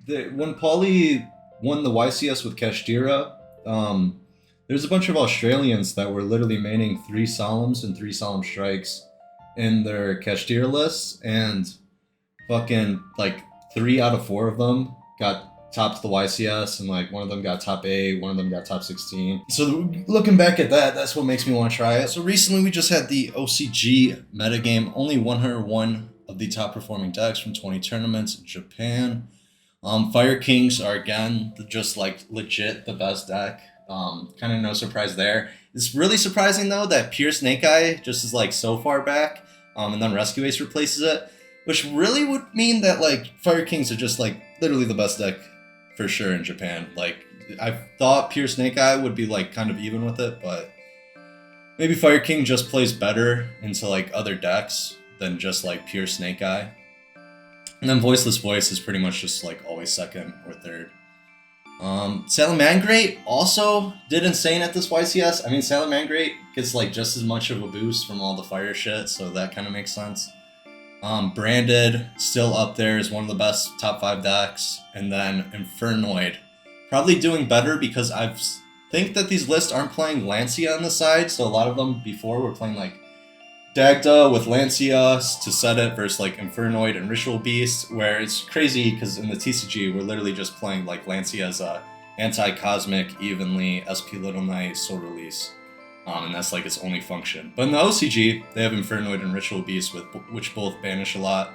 When Paulie won the YCS with Kashtira, there's a bunch of Australians that were literally maining 3 Salams and 3 Salam Strikes in their Kashtira lists, and fucking like 3 out of 4 of them got top to the YCS, and like one of them got top 8, one of them got top 16. So looking back at that, that's what makes me want to try it. So recently we just had the OCG metagame, only 101 of the top performing decks from 20 tournaments in Japan. Fire Kings are again just like legit the best deck. Kind of no surprise there. It's really surprising though that Pure Snake Eye just is like so far back, and then Rescue Ace replaces it, which really would mean that like Fire Kings are just like literally the best deck for sure in Japan. Like I thought Pure Snake Eye would be like kind of even with it, but maybe Fire King just plays better into like other decks than just like Pure Snake Eye. And then Voiceless Voice is pretty much just like always second or third. Salam Mang also did insane at this YCS. I mean, Salam Mang gets like just as much of a boost from all the fire shit, so that kind of makes sense. Branded, still up there, is one of the best top 5 decks. And then Infernoid, probably doing better because I think that these lists aren't playing Lancia on the side, so a lot of them before were playing like Dagda with Lancia to set it versus like Infernoid and Ritual Beast, where it's crazy because in the TCG we're literally just playing like Lancia as a anti-cosmic, evenly, SP Little Knight, Soul Release, and that's like its only function. But in the OCG, they have Infernoid and Ritual Beast, which both banish a lot.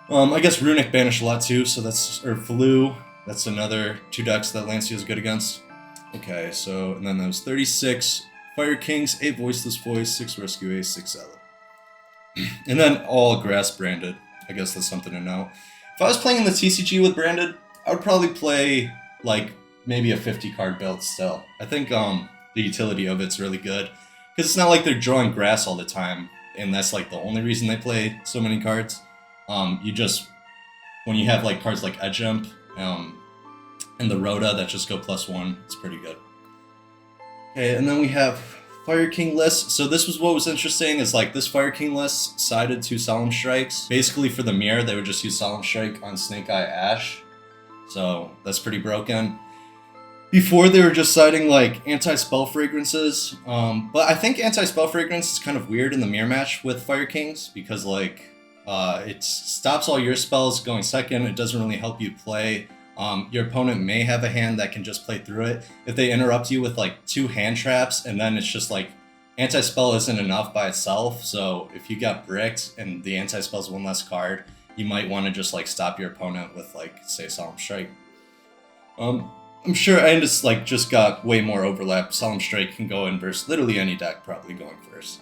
I guess Runic banish a lot too, so that's, or Flu, that's another 2 decks that Lancia is good against. Okay, so, and then that was 36 Fire Kings, 8 Voiceless Voice, 6 Rescue Ace, 6 Salam. And then all grass branded. I guess that's something to know. If I was playing in the TCG with branded, I would probably play like maybe a 50 card build still. I think the utility of it's really good because it's not like they're drawing grass all the time, and that's like the only reason they play so many cards. You just, when you have like cards like Edge Jump and the Rhoda that just go +1, it's pretty good. Okay, and then we have Fire King list. So this was what was interesting, is like this Fire King list sided to Solemn Strikes. Basically for the mirror, they would just use Solemn Strike on Snake Eye Ash. So that's pretty broken. Before they were just siding like anti-spell fragrances. But I think anti-spell fragrance is kind of weird in the mirror match with Fire Kings because like it stops all your spells going second. It doesn't really help you play. Your opponent may have a hand that can just play through it. If they interrupt you with like 2 hand traps, and then it's just like anti-spell isn't enough by itself. So if you got bricked and the anti-spell is 1 less card, you might want to just like stop your opponent with like say Solemn Strike. I'm sure I just got way more overlap. Solemn Strike can go in versus literally any deck, probably going first.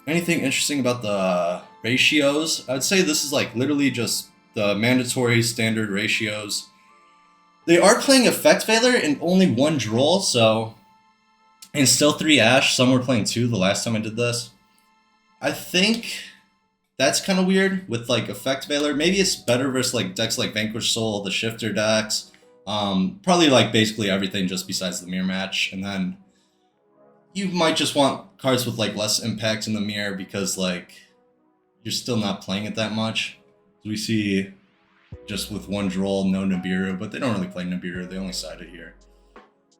Anything interesting about the ratios? I would say this is like literally just the mandatory standard ratios. They are playing Effect Veiler in only 1 Droll, so, and still 3 Ash. Some were playing 2 the last time I did this. I think that's kind of weird with like Effect Veiler. Maybe it's better versus like decks like Vanquish Soul, the Shifter decks. Probably like basically everything just besides the mirror match. And then you might just want cards with like less impact in the mirror because like you're still not playing it that much. We see just with 1 Droll, no Nibiru, but they don't really play Nibiru, they only side it here.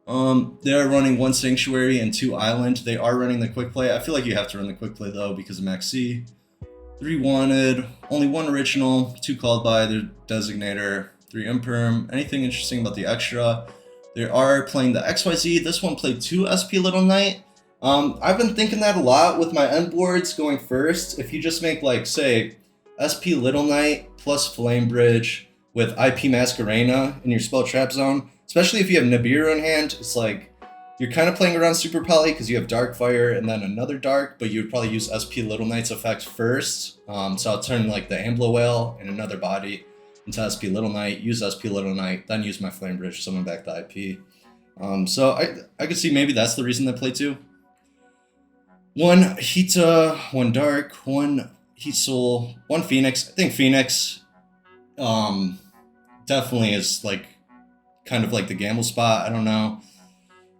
They are running 1 Sanctuary and 2 Island. They are running the quick play. I feel like you have to run the quick play though because of Max C. 3 Wanted, only 1 Original, 2 Called by their Designator, 3 Imperm. Anything interesting about the extra? They are playing the XYZ. This one played 2 SP Little Knight. I've been thinking that a lot with my end boards going first. If you just make like, say, SP Little Knight plus Flame Bridge with IP Masquerena in your spell trap zone, especially if you have Nibiru in hand, it's like you're kind of playing around Super Poly because you have Dark Fire and then another Dark, but you would probably use SP Little Knight's effect first. So I'll turn like the Ambler Whale and another body into SP Little Knight, use SP Little Knight, then use my Flame Bridge, summon back the IP. So I could see maybe that's the reason they play 2. 1 Hita, 1 Dark, 1 Heat Soul, 1 Phoenix. I think Phoenix definitely is like kind of like the gamble spot. I don't know.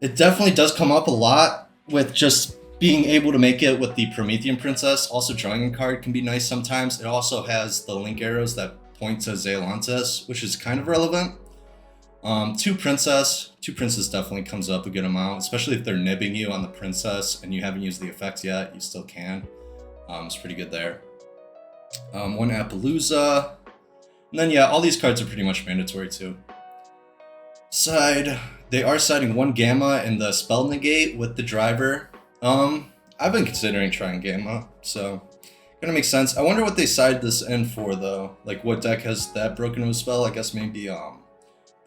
It definitely does come up a lot with just being able to make it with the Promethean Princess. Also drawing a card can be nice sometimes. It also has the link arrows that point to Zealantes, which is kind of relevant. Two princess definitely comes up a good amount, especially if they're nibbing you on the princess and you haven't used the effect yet, you still can. It's pretty good there. One Appaloosa, and then yeah, all these cards are pretty much mandatory too. Side, they are siding one Gamma in the spell negate with the driver. I've been considering trying Gamma, so gonna make sense. I wonder what they side this in for though. Like what deck has that broken of a spell? I guess maybe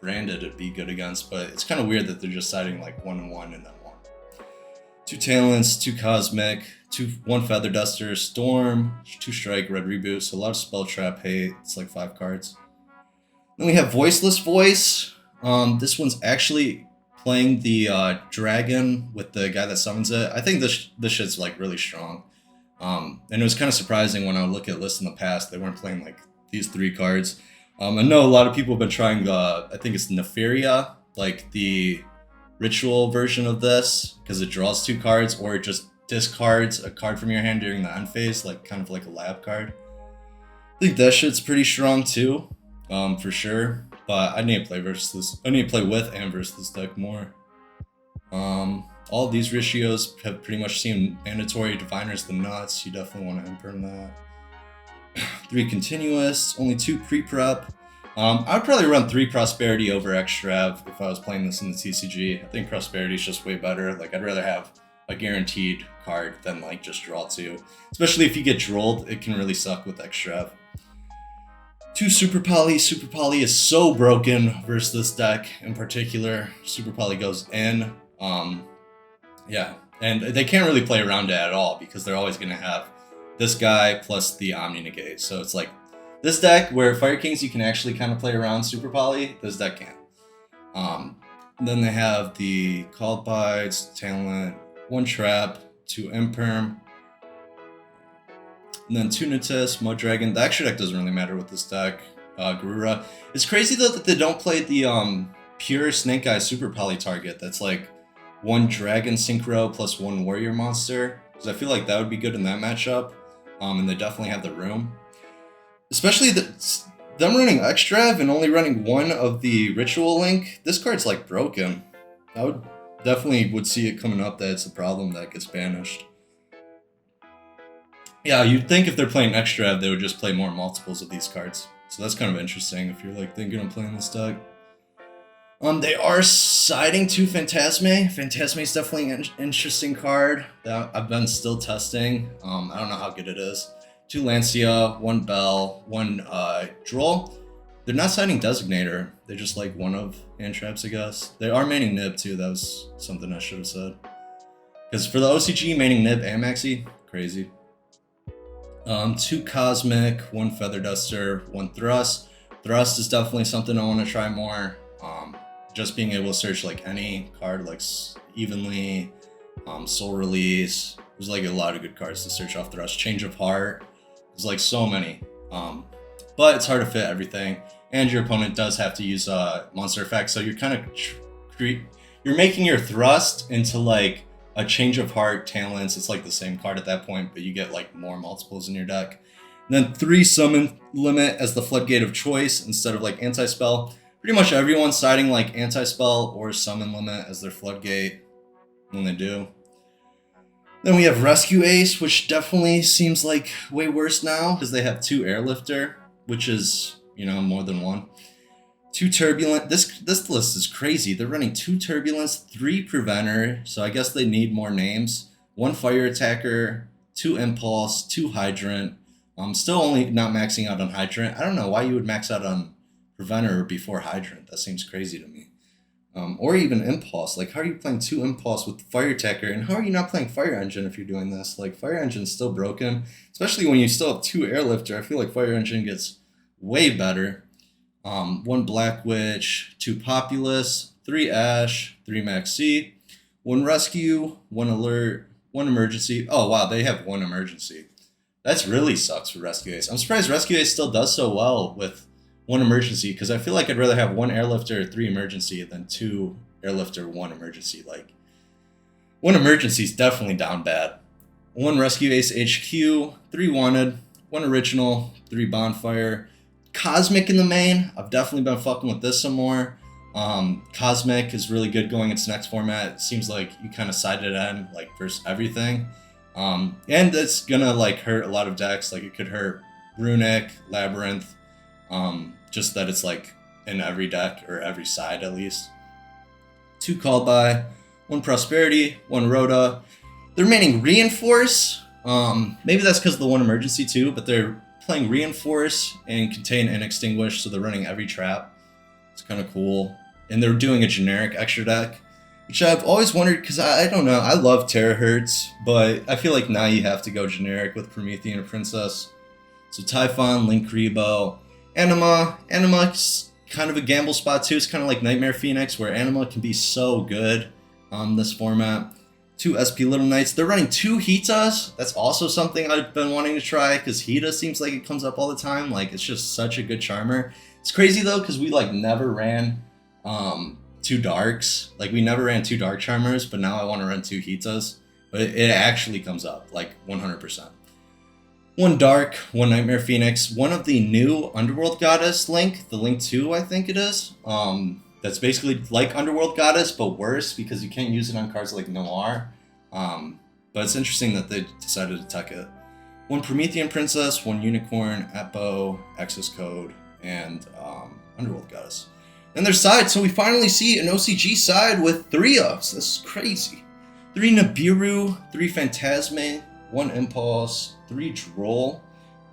Branded would be good against, but it's kind of weird that they're just siding like 1 and 1 and then 1. 2 Talents, 2 Cosmic, 1 Feather Duster, Storm, 2 Strike, Red Reboot, so a lot of Spell Trap hate. It's like 5 cards. Then we have Voiceless Voice. This one's actually playing the dragon with the guy that summons it. I think this shit's like really strong. And it was kind of surprising when I would look at lists in the past, they weren't playing like these 3 cards. I know a lot of people have been trying I think it's Nefaria, like the ritual version of this, because it draws 2 cards, or it just discards a card from your hand during the end phase, like kind of like a lab card. I think that shit's pretty strong too, for sure. But I need to play versus this. I need to play with and versus this deck more. All of these ratios have pretty much seen mandatory. Diviner's the nuts. You definitely want to imperm that. 3 Continuous, only 2 pre-prep. I would probably run 3 Prosperity over Extrav if I was playing this in the TCG. I think Prosperity is just way better. Like, I'd rather have a guaranteed card than like just draw 2. Especially if you get drolled, it can really suck with Extrav. 2 Super Poly. Super Poly is so broken versus this deck in particular. Super Poly goes in. Yeah, and they can't really play around it at all because they're always going to have this guy plus the Omni Negate. So it's like this deck where Fire Kings you can actually kind of play around Super Poly, this deck can't. Then they have the Called Bites, Talent, 1 Trap, 2 Imperm, and then 2 Natis, Mud Dragon. The extra deck doesn't really matter with this deck. Garura. It's crazy though that they don't play the pure Snake Eye Super Poly target that's like 1 Dragon Synchro plus 1 Warrior Monster, because I feel like that would be good in that matchup. And they definitely have the room. Especially them running Extrav and only running 1 of the Ritual Link. This card's like broken. I would definitely see it coming up that it's a problem that gets banished. Yeah, you'd think if they're playing Extrav, they would just play more multiples of these cards. So that's kind of interesting if you're like thinking of playing this deck. They are siding 2 Phantasme. Phantasme is definitely an interesting card that I've been still testing. I don't know how good it is. 2 Lancia, 1 Bell, 1 Droll. They're not siding Designator. They're just like 1 of hand traps, I guess. They are maining Nib too. That was something I should have said. Because for the OCG, maining Nib and Maxi, crazy. 2 Cosmic, 1 Feather Duster, 1 Thrust. Thrust is definitely something I want to try more. Just being able to search like any card, like Evenly, Soul Release. There's like a lot of good cards to search off Thrust. Change of Heart. There's like so many. But it's hard to fit everything. And your opponent does have to use monster effects. So you're kind of you're making your Thrust into like a Change of Heart, Talents. It's like the same card at that point, but you get like more multiples in your deck. And then 3 Summon Limit as the Floodgate of choice instead of like Anti-Spell. Pretty much everyone's siding like Anti-Spell or Summon Limit as their Floodgate when they do. Then we have Rescue Ace, which definitely seems like way worse now because they have 2 Airlifter, which is, you know, more than 1. 2 Turbulent. This list is crazy. They're running 2 Turbulence, 3 Preventer, so I guess they need more names. 1 Fire Attacker, 2 Impulse, 2 Hydrant. Still only not maxing out on Hydrant. I don't know why you would max out on Preventer before Hydrant. That seems crazy to me. Or even Impulse. Like, how are you playing 2 Impulse with Fire Attacker? And how are you not playing Fire Engine if you're doing this? Like, Fire Engine's still broken. Especially when you still have 2 Airlifter. I feel like Fire Engine gets way better. 1 Black Witch, 2 Populous, 3 Ash, 3 Maxi, 1 Rescue, 1 Alert, 1 Emergency. Oh, wow, they have 1 Emergency. That's really sucks for Rescue Ace. I'm surprised Rescue Ace still does so well with 1 Emergency, because I feel like I'd rather have 1 Airlifter, 3 Emergency than 2 Airlifter, 1 Emergency. Like, 1 Emergency is definitely down bad. 1 Rescue Ace HQ, 3 Wanted, 1 Original, 3 Bonfire, Cosmic in the main. I've definitely been fucking with this some more. Cosmic is really good going into next format. It seems like you kind of sided in like versus everything. And it's gonna like hurt a lot of decks. Like it could hurt Runic, Labyrinth. Just that it's like in every deck or every side at least. 2 Called By, 1 Prosperity, 1 Rhoda. The remaining Reinforce. Maybe that's because of the 1 Emergency too, but they're playing Reinforce and Contain and Extinguish, so they're running every trap. It's kind of cool. And they're doing a generic extra deck, which I've always wondered, because I don't know, I love Terahertz, but I feel like now you have to go generic with Promethean and Princess. So Typhon, Link Rebo, Anima. Anima's kind of a gamble spot too. It's kind of like Nightmare Phoenix, where Anima can be so good on this format. 2 SP Little Knights. They're running 2 Hitas. That's also something I've been wanting to try, because Hita seems like it comes up all the time. Like, it's just such a good charmer. It's crazy though, because we like never ran 2 Darks. Like, we never ran 2 Dark Charmers, but now I want to run 2 Hitas. But it actually comes up, like 100%. 1 Dark, 1 Nightmare Phoenix, 1 of the new Underworld Goddess Link, the Link 2 I think it is. That's basically like Underworld Goddess, but worse, because you can't use it on cards like Noir. But it's interesting that they decided to tuck it. 1 Promethean Princess, 1 Unicorn, Apo, Access Code, and Underworld Goddess. And their side, so we finally see an OCG side with 3 ups. This is crazy. 3 Nibiru, 3 Phantasme, 1 Impulse, 3 Droll,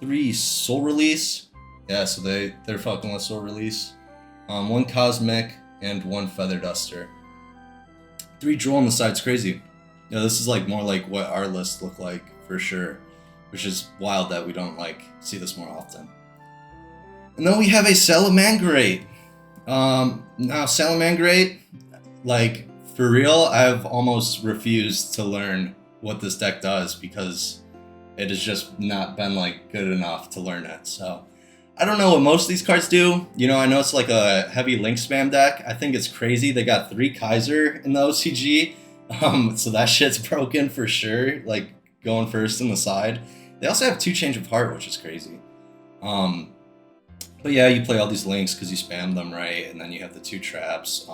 3 Soul Release. Yeah, so they're fucking with Soul Release. 1 Cosmic, and 1 Feather Duster. 3 Droll on the side's crazy. Yeah, this is like more like what our lists look like for sure, which is wild that we don't like see this more often. And then we have a Salamangreat. Now Salamangreat, like for real, I've almost refused to learn what this deck does, because it has just not been like good enough to learn it. So I don't know what most of these cards do. You know, I know it's like a heavy link spam deck. I think it's crazy. They got 3 Kaiser in the OCG. So that shit's broken for sure. Like going first in the side. They also have 2 Change of Heart, which is crazy. But yeah, you play all these links because you spam them, right? And then you have the 2 traps.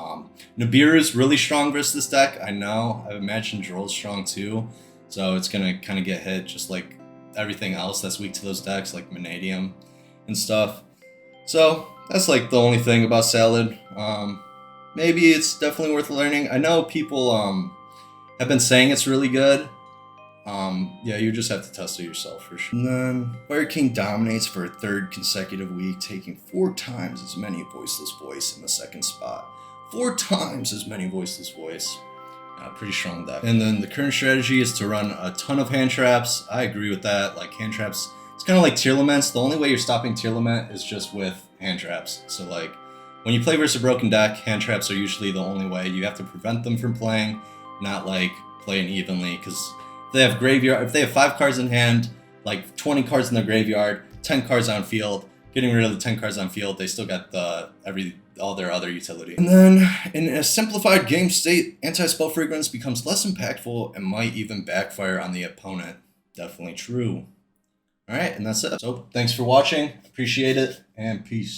Nibiru is really strong versus this deck. I know. I imagine Droll's strong too. So it's going to kind of get hit just like everything else that's weak to those decks, like Vanadium and stuff. So that's like the only thing about Salad. Maybe it's definitely worth learning. I know people have been saying it's really good. Yeah, you just have to test it yourself for sure. And then Fire King dominates for a 3rd consecutive week, taking 4 times as many Voiceless Voice in the 2nd spot. 4 times as many Voiceless Voice. Pretty strong deck. And then the current strategy is to run a ton of hand traps. I agree with that. Like hand traps, it's kind of like Tear Laments. The only way you're stopping Tear Lament is just with hand traps. So like when you play versus a broken deck, hand traps are usually the only way. You have to prevent them from playing, not like playing evenly, because if they have graveyard, if they have 5 cards in hand, like 20 cards in their graveyard, 10 cards on field, getting rid of the 10 cards on field, they still got all their other utility. And then in a simplified game state, anti-spell fragrance becomes less impactful and might even backfire on the opponent. Definitely true. All right, and that's it. So thanks for watching. Appreciate it, and peace.